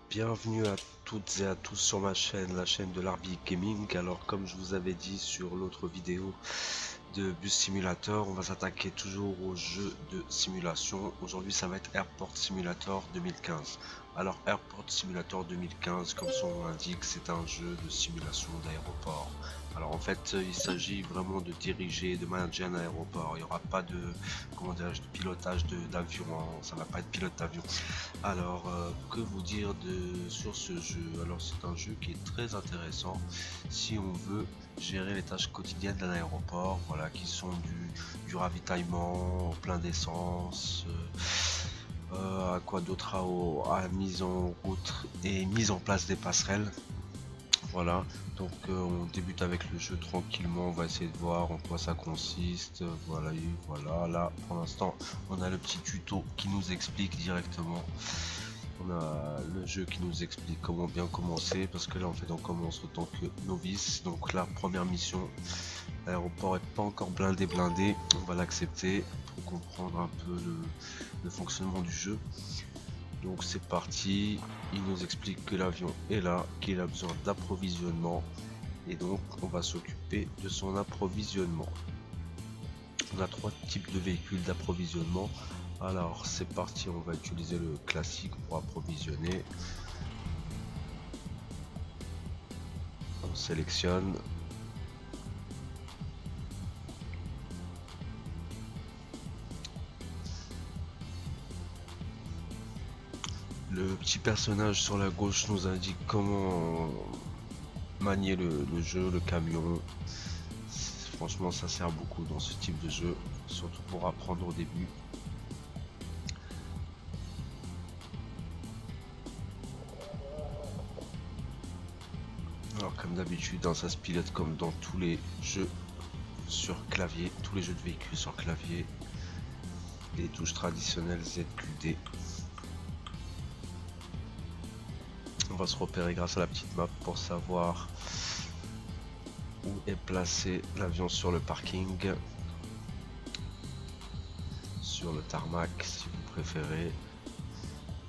Bienvenue à toutes et à tous sur ma chaîne, la chaîne de l'Arby Gaming. Alors comme je vous avais dit sur l'autre vidéo de Bus Simulator, on va s'attaquer toujours au jeu de simulation. Aujourd'hui ça va être Airport Simulator 2015. Alors Airport Simulator 2015, comme son nom l'indique, c'est un jeu de simulation d'aéroport. Alors en fait il s'agit vraiment de diriger, de manager un aéroport. Il n'y aura pas de, comment dirais-je, de pilotage d'avion, ça va pas être pilote d'avion. Alors, que vous dire sur ce jeu? Alors, c'est un jeu qui est très intéressant si on veut gérer les tâches quotidiennes d'un aéroport, voilà, qui sont du ravitaillement, au plein d'essence, à quoi d'autre, à la mise en route et mise en place des passerelles. Voilà, donc on débute avec le jeu tranquillement, on va essayer de voir en quoi ça consiste. Voilà, et voilà, là pour l'instant on a le petit tuto qui nous explique directement. On a le jeu qui nous explique comment bien commencer, parce que là en fait on commence en tant que novice. Donc la première mission, l'aéroport est pas encore blindé, on va l'accepter pour comprendre un peu le fonctionnement du jeu. Donc c'est parti, il nous explique que l'avion est là, qu'il a besoin d'approvisionnement, et donc on va s'occuper de son approvisionnement. On a trois types de véhicules d'approvisionnement. Alors c'est parti, on va utiliser le classique pour approvisionner. On sélectionne. Le petit personnage sur la gauche nous indique comment manier le jeu, le camion. Franchement ça sert beaucoup dans ce type de jeu, surtout pour apprendre au début. Alors comme d'habitude, ça se pilote comme dans tous les jeux sur clavier, tous les jeux de véhicules sur clavier. Les touches traditionnelles ZQD. On va se repérer grâce à la petite map pour savoir où est placé l'avion sur le parking, sur le tarmac si vous préférez.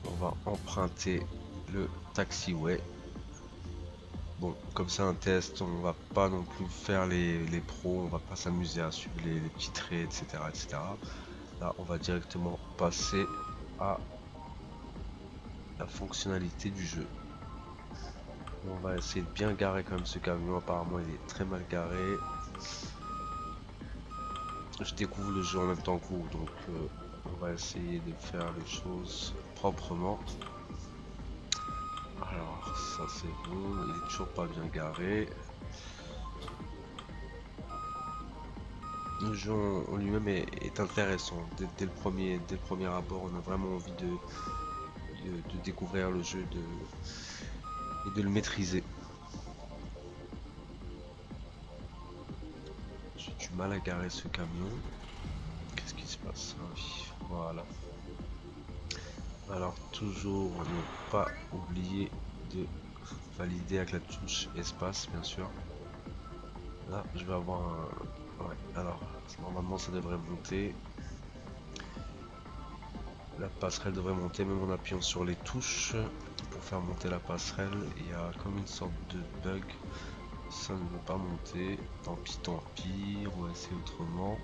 On va emprunter le taxiway. Bon, comme c'est un test, on va pas non plus faire les pros, on va pas s'amuser à suivre les petits traits, etc. Là, on va directement passer à la fonctionnalité du jeu. On va essayer de bien garer quand même ce camion, apparemment il est très mal garé. Je découvre le jeu en même temps que vous, donc on va essayer de faire les choses proprement. Alors ça c'est bon, il est toujours pas bien garé. Le jeu en lui-même est intéressant. Dès le premier abord, on a vraiment envie de découvrir le jeu et de le maîtriser. J'ai du mal à garer ce camion. Qu'est-ce qui se passe? Ah oui, voilà. Alors toujours ne pas oublier de valider avec la touche espace, bien sûr. Là je vais avoir un... Ouais, alors normalement ça devrait monter. La passerelle devrait monter même en appuyant sur les touches pour faire monter la passerelle. Il y a comme une sorte de bug, ça ne veut pas monter. Tant pis, on va essayer autrement.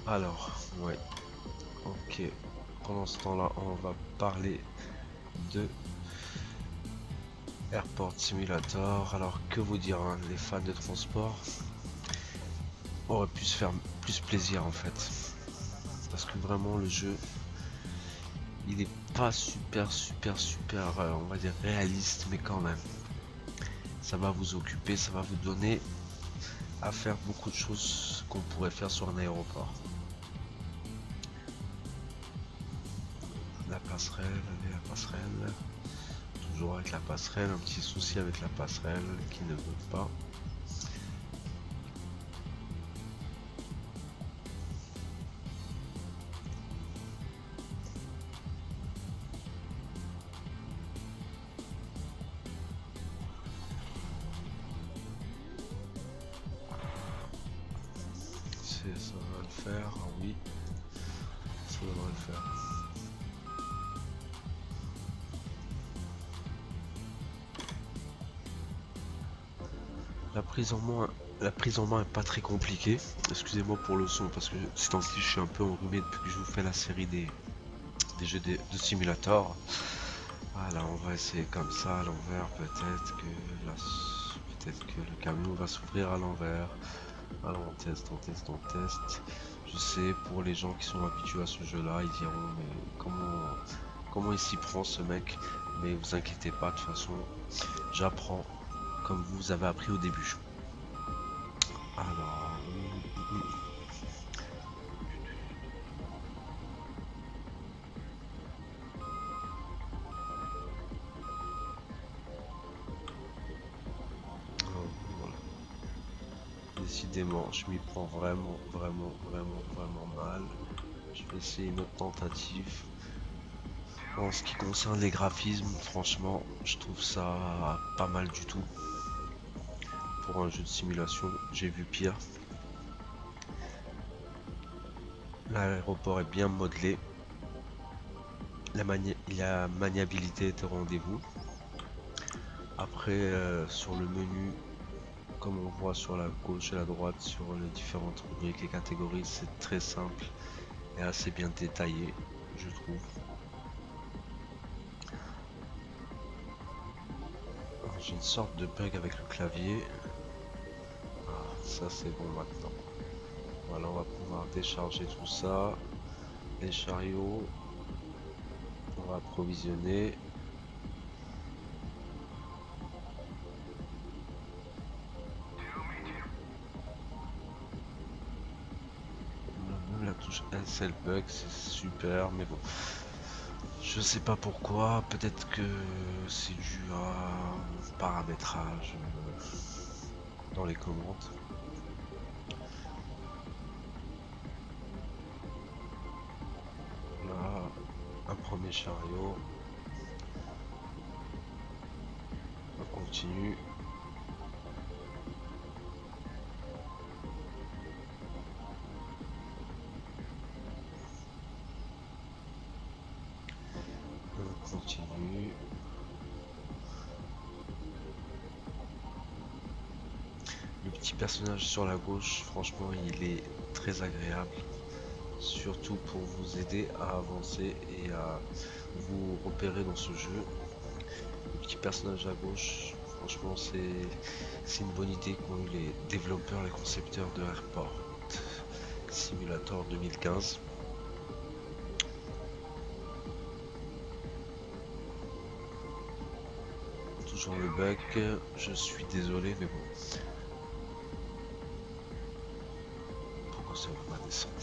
Alors ouais, ok, pendant ce temps là on va parler de Airport Simulator. Alors que vous dire, hein, les fans de transport auraient pu se faire plus plaisir en fait, parce que vraiment le jeu il est pas super on va dire réaliste, mais quand même ça va vous occuper, ça va vous donner à faire beaucoup de choses qu'on pourrait faire sur un aéroport. La passerelle, allez, la passerelle, toujours avec la passerelle, un petit souci avec la passerelle qui ne veut pas. Ça va le faire, oui, faire. La prise en main est pas très compliquée. Excusez-moi pour le son parce que ces temps-ci je suis un peu enrhumé depuis que je vous fais la série des jeux de simulator. Voilà, on va essayer comme ça à l'envers. Peut-être que le camion va s'ouvrir à l'envers. Alors on teste, on teste, on teste. Je sais, pour les gens qui sont habitués à ce jeu-là, ils diront mais comment il s'y prend ce mec? Mais vous inquiétez pas, de toute façon, j'apprends comme vous avez appris au début. Alors, voilà. Décidément, je m'y prends vraiment mal. Je vais essayer une autre tentative. En ce qui concerne les graphismes, franchement, je trouve ça pas mal du tout. Pour un jeu de simulation, j'ai vu pire. L'aéroport est bien modelé. La maniabilité est au rendez-vous. Après, sur le menu, comme on voit sur la gauche et la droite, sur les différentes rubriques et catégories, c'est très simple et assez bien détaillé, je trouve. J'ai une sorte de bug avec le clavier. Ah, ça c'est bon maintenant. Voilà, on va pouvoir décharger tout ça. Les chariots. On va approvisionner. Même la touche S elle bug, c'est super, mais bon. Je sais pas pourquoi, peut-être que c'est dû à un paramétrage dans les commandes. Là, un premier chariot. On continue. On continue. Le petit personnage sur la gauche, franchement, il est très agréable. Surtout pour vous aider à avancer et à vous repérer dans ce jeu. Le petit personnage à gauche, franchement, c'est une bonne idée qu'ont eu les développeurs, les concepteurs de Airport Simulator 2015. Toujours le bug, je suis désolé, mais bon. Pourquoi ça va pas descendre?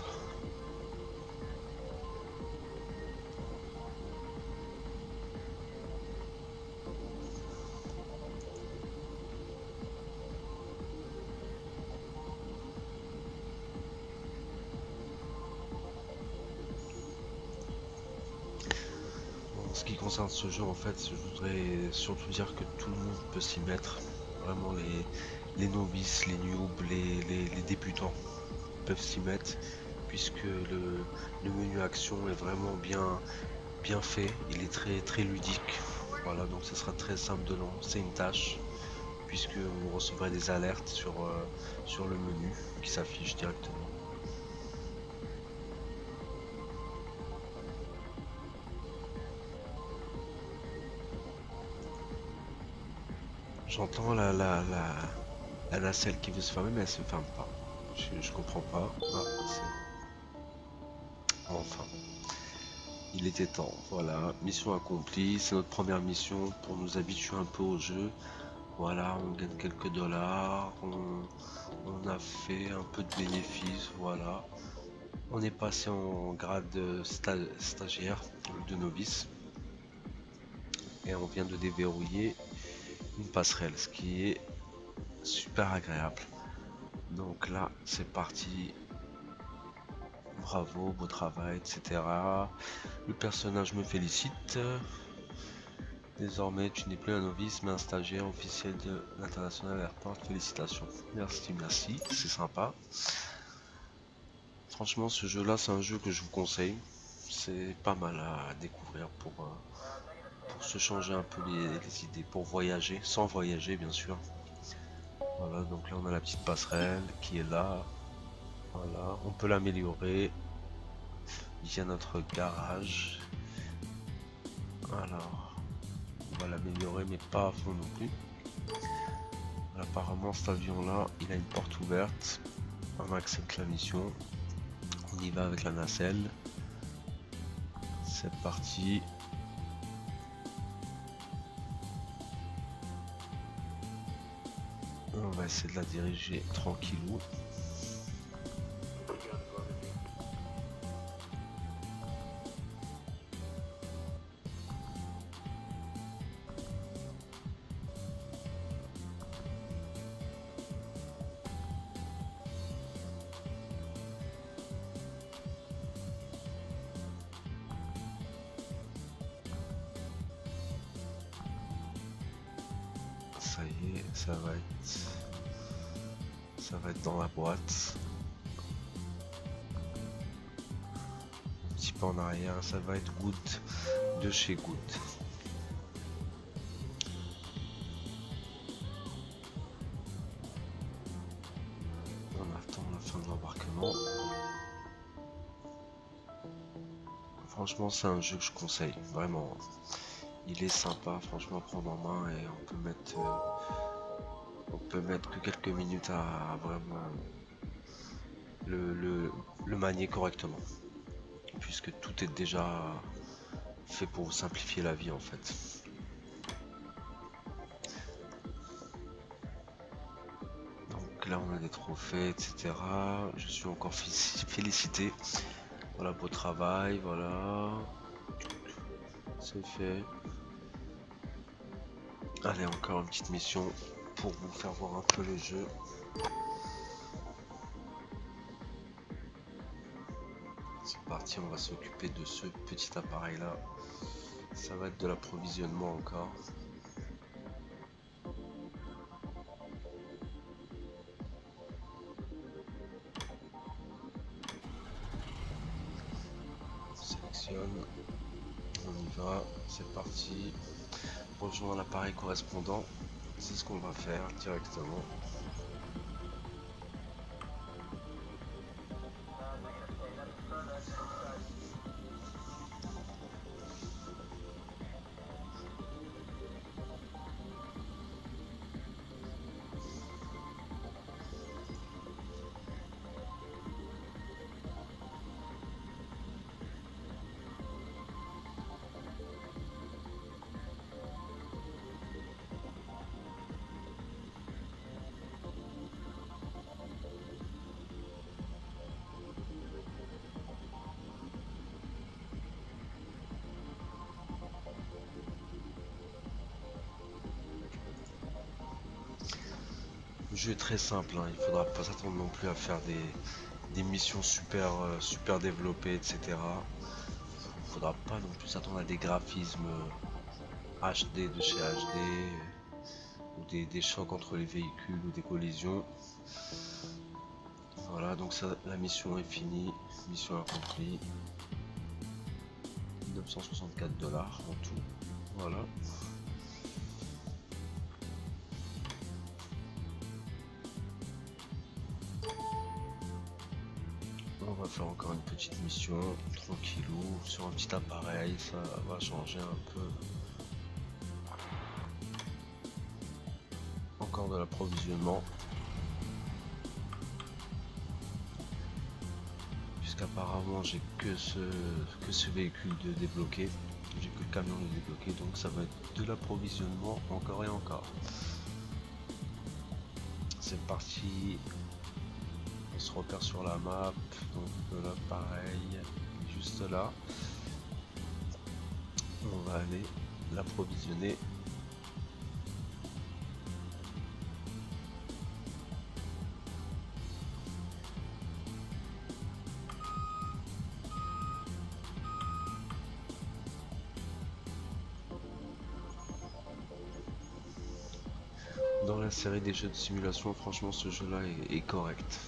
En ce qui concerne ce jeu, en fait, je voudrais surtout dire que tout le monde peut s'y mettre. Vraiment, les novices, les noobs, les débutants peuvent s'y mettre, puisque le menu action est vraiment bien fait. Il est très ludique. Voilà, donc ce sera très simple de lancer une tâche, puisque vous recevrez des alertes sur le menu qui s'affiche directement. J'entends la nacelle qui veut se fermer, mais elle se ferme pas. Je comprends pas. Ah, enfin, il était temps. Voilà, mission accomplie. C'est notre première mission pour nous habituer un peu au jeu. Voilà, on gagne quelques dollars. On a fait un peu de bénéfices. Voilà. On est passé en grade de stagiaire, de novice. Et on vient de déverrouiller une passerelle, ce qui est super agréable. Donc là, c'est parti. Bravo, beau travail, etc. Le personnage me félicite. Désormais, tu n'es plus un novice, mais un stagiaire officiel de l'International Airport. Félicitations. Merci, c'est sympa. Franchement, ce jeu-là, c'est un jeu que je vous conseille. c'est pas mal à découvrir pour se changer un peu les idées, pour voyager, sans voyager bien sûr. Voilà, donc là on a la petite passerelle qui est là. Voilà, on peut l'améliorer via notre garage. Alors, on va l'améliorer mais pas à fond non plus. Apparemment cet avion là, il a une porte ouverte. On accepte la mission. On y va avec la nacelle. C'est parti. On va essayer de la diriger tranquillou. Ça y est, ça va être dans la boîte. Un petit peu en arrière, ça va être Good de chez Good. On attend la fin de l'embarquement. Franchement, c'est un jeu que je conseille, vraiment. Il est sympa, franchement, à prendre en main et on peut mettre que quelques minutes à vraiment le manier correctement, puisque tout est déjà fait pour vous simplifier la vie en fait. Donc là, on a des trophées, etc. Je suis encore félicité. Voilà, beau travail, voilà. C'est fait. Allez, encore une petite mission pour vous faire voir un peu le jeu. C'est parti, on va s'occuper de ce petit appareil là. Ça va être de l'approvisionnement encore. On sélectionne, on y va, c'est parti. Rejoindre l'appareil correspondant, c'est ce qu'on va faire directement. Le jeu est très simple, hein. Il faudra pas s'attendre non plus à faire des missions super développées, etc. Il faudra pas non plus s'attendre à des graphismes HD de chez HD ou des chocs entre les véhicules ou des collisions. Voilà, donc ça, la mission est finie, mission accomplie. 964 $ en tout. Voilà. On va faire encore une petite mission tranquillou sur un petit appareil, ça va changer un peu. Encore de l'approvisionnement. Puisqu'apparemment j'ai que ce véhicule de débloquer. J'ai que le camion de débloquer, donc ça va être de l'approvisionnement encore et encore. C'est parti. On se repère sur la map, donc l'appareil est juste là. On va aller l'approvisionner. Dans la série des jeux de simulation, franchement ce jeu là est correct.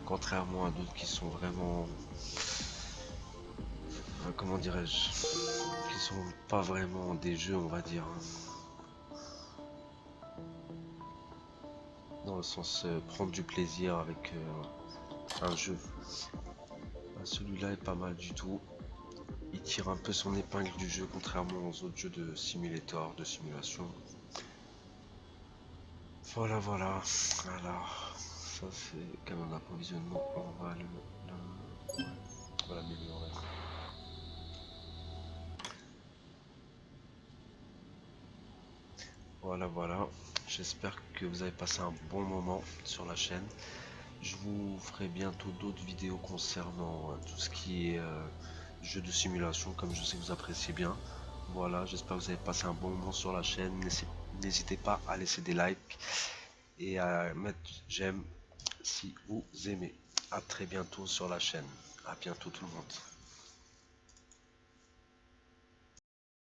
Contrairement à d'autres qui sont vraiment comment dirais-je, qui sont pas vraiment des jeux, on va dire, dans le sens prendre du plaisir avec un jeu. Celui-là est pas mal du tout. Il tire un peu son épingle du jeu, contrairement aux autres jeux de simulator, de simulation. Voilà, voilà. Alors, ça c'est canon d'approvisionnement. On va l'améliorer. Voilà, voilà. J'espère que vous avez passé un bon moment sur la chaîne. Je vous ferai bientôt d'autres vidéos concernant tout ce qui est jeux de simulation, comme je sais que vous appréciez bien. Voilà, j'espère que vous avez passé un bon moment sur la chaîne. N'hésitez pas à laisser des likes et à mettre j'aime si vous aimez. À très bientôt sur la chaîne. À bientôt tout le monde.